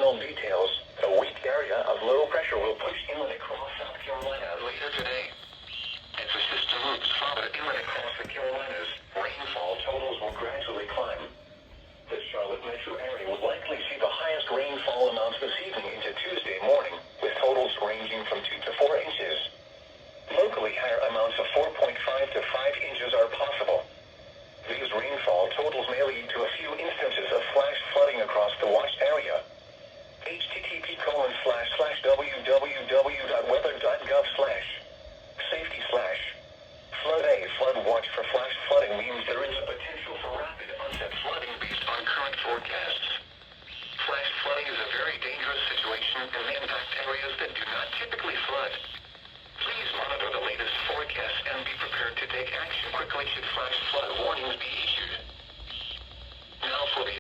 additional details, a weak area of low pressure will push inland across South Carolina later today. As the system moves farther inland across the Carolinas, rainfall totals will gradually climb. The Charlotte metro area will likely see the highest rainfall amounts this evening into Tuesday morning, with totals ranging from 2 to 4 inches. Locally, higher amounts of 4.5 to 5 inches are possible. These rainfall totals may lead to a few instances of flash flooding across the watched area. http://www.weather.gov/safety/flood watch for flash flooding means there is a potential for rapid onset flooding based on current forecasts. Flash flooding is a very dangerous situation and may impact areas that do not typically flood. Please monitor the latest forecasts and be prepared to take action quickly should flash flood